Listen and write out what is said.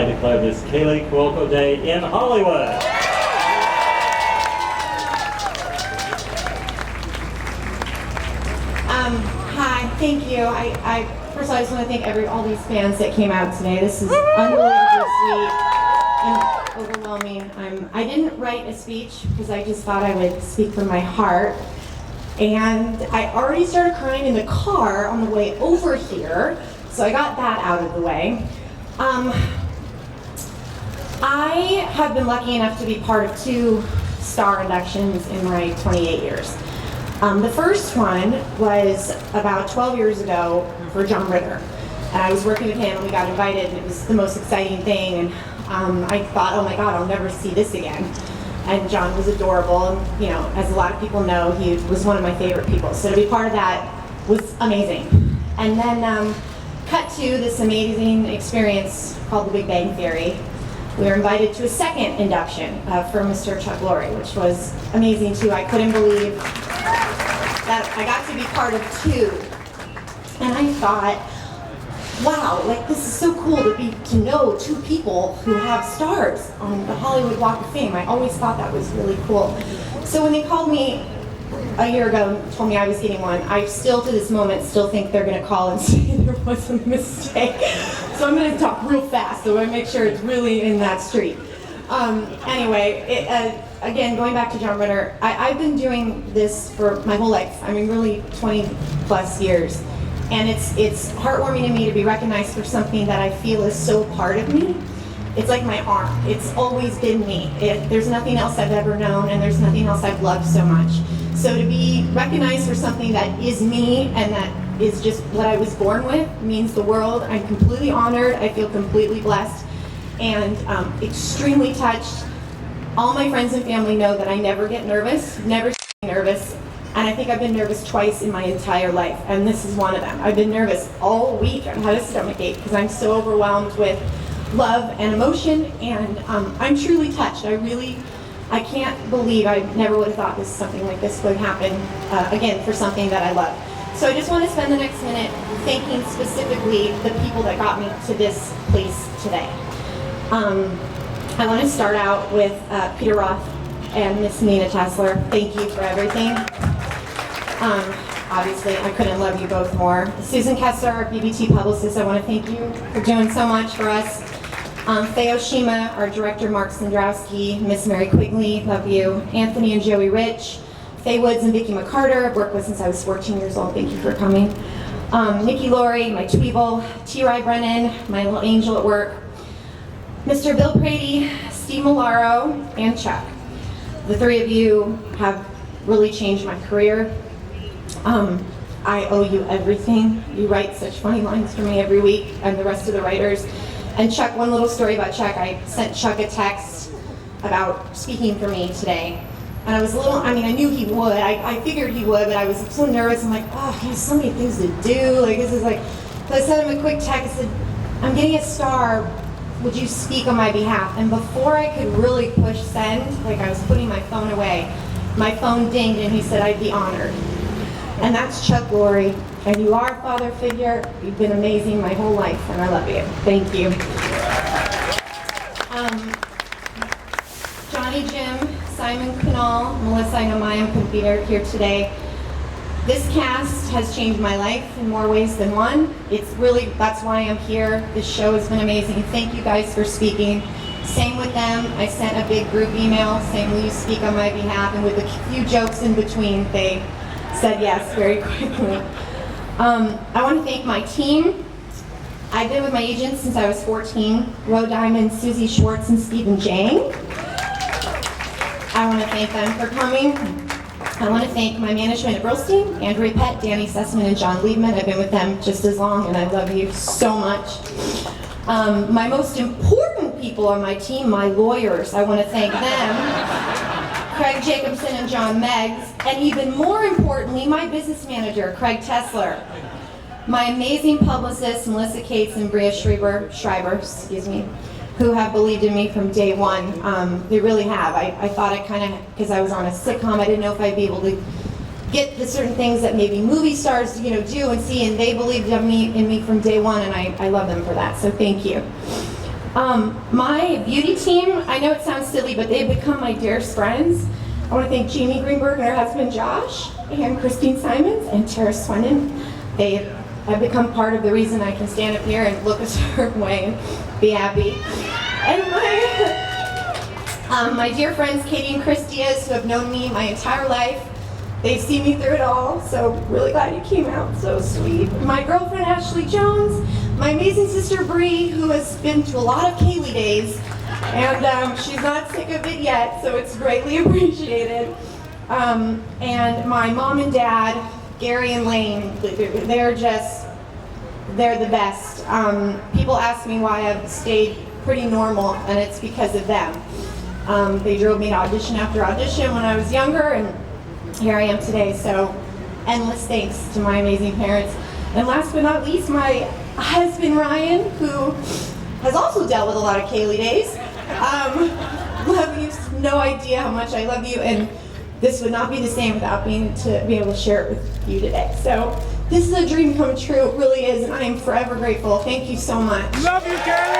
I declare this Kaley Cuoco Day in Hollywood. Hi, thank you. First of all, I just want to thank all these fans that came out today. This is unbelievably sweet and overwhelming. I didn't write a speech because I just thought I would speak from my heart. And I already started crying in the car on the way over here, so I got that out of the way. I have been lucky enough to be part of 2 star inductions in my 28 years. The first one was about 12 years ago for John Ritter. And I was working with him and we got invited and it was the most exciting thing. And I thought, oh my God, I'll never see this again. And John was adorable. And, you know, as a lot of people know, he was one of my favorite people. So to be part of that was amazing. And then cut to this amazing experience called the Big Bang Theory. We were invited to a second induction for Mr. Chuck Lorre, which was amazing too. I couldn't believe that I got to be part of 2. And I thought, wow, like this is so cool to know 2 people who have stars on the Hollywood Walk of Fame. I always thought that was really cool. So when they called me a year ago and told me I was getting one, I still to this moment still think they're gonna call and say there was a mistake. So I'm gonna talk real fast so I make sure it's really in that street. Anyway, again, going back to John Ritter, I've been doing this for my whole life. I mean, really 20 plus years. And it's heartwarming to me to be recognized for something that I feel is so part of me. It's like my arm. It's always been me. There's nothing else I've ever known and there's nothing else I've loved so much. So to be recognized for something that is me and that is just what I was born with means the world. I'm completely honored. I feel completely blessed and extremely touched. All my friends and family know that I never get nervous, never nervous. And I think I've been nervous twice in my entire life, and this is one of them. I've been nervous all week. I've had a stomachache because I'm so overwhelmed with love and emotion, and I'm truly touched. I can't believe I never would have thought something like this would happen, again, for something that I love. So I just want to spend the next minute thanking specifically the people that got me to this place today. I want to start out with Peter Roth and Miss Nina Tessler. Thank you for everything. Obviously, I couldn't love you both more. Susan Kessler, our BBT publicist, I want to thank you for doing so much for us. Theo Shima, our director, Mark Sandrowski, Miss Mary Quigley, love you. Anthony and Joey Rich, Faye Woods and Vicki McCarter, I've worked with since I was 14 years old, thank you for coming. Nikki Laurie, my Tweeble, T.Y. Brennan, my little angel at work. Mr. Bill Prady, Steve Milaro, and Chuck. The 3 of you have really changed my career. I owe you everything. You write such funny lines for me every week and the rest of the writers. And Chuck, one little story about Chuck, I sent Chuck a text about speaking for me today. And I was I knew he would. I figured he would, but I was so nervous. I'm like, oh, he has so many things to do. Like, this is like, so I sent him a quick text. I said, I'm getting a star. Would you speak on my behalf? And before I could really push send, like I was putting my phone away, my phone dinged and he said, I'd be honored. And that's Chuck Lorre. And you are a father figure. You've been amazing my whole life, and I love you. Thank you. Johnny Jim, Simon Canal, Melissa, I know Maya couldn't be here today. This cast has changed my life in more ways than one. That's why I'm here. This show has been amazing. Thank you guys for speaking. Same with them. I sent a big group email saying, will you speak on my behalf? And with a few jokes in between, they said yes very quickly. I want to thank my team. I've been with my agents since I was 14. Ro Diamond, Susie Schwartz, and Stephen Jang. I want to thank them for coming. I want to thank my management at Burlstein, Andrea Pett, Danny Sussman, and John Liebman. I've been with them just as long, and I love you so much. My most important people on my team, my lawyers, I want to thank them. Craig Jacobson and John Meggs, and even more importantly, my business manager, Craig Tessler. My amazing publicists, Melissa Cates and Bria Schreiber, who have believed in me from day one. They really have. I thought I kind of, because I was on a sitcom, I didn't know if I'd be able to get the certain things that maybe movie stars, do and see, and they believed in me from day one, and I love them for that, so thank you. My beauty team, I know it sounds silly, but they've become my dearest friends. I want to thank Jamie Greenberg and her husband Josh, and Christine Simons, and Tara Swennen. They have become part of the reason I can stand up here and look a certain way and be happy. And my dear friends Katie and Chris Diaz, who have known me my entire life. They've seen me through it all, so really glad you came out, so sweet. My girlfriend Ashley Jones, my amazing sister Bree, who has been to a lot of Kaley days, and she's not sick of it yet, so it's greatly appreciated. And my mom and dad, Gary and Lane, they're the best. People ask me why I've stayed pretty normal, and it's because of them. They drove me to audition after audition when I was younger, and here I am today, so endless thanks to my amazing parents. And last but not least, my husband Ryan, who has also dealt with a lot of Kaley days. Love you, no idea how much I love you, and this would not be the same without being able to share it with you today. So this is a dream come true, it really is, and I am forever grateful. Thank you so much. Love you, Kaley!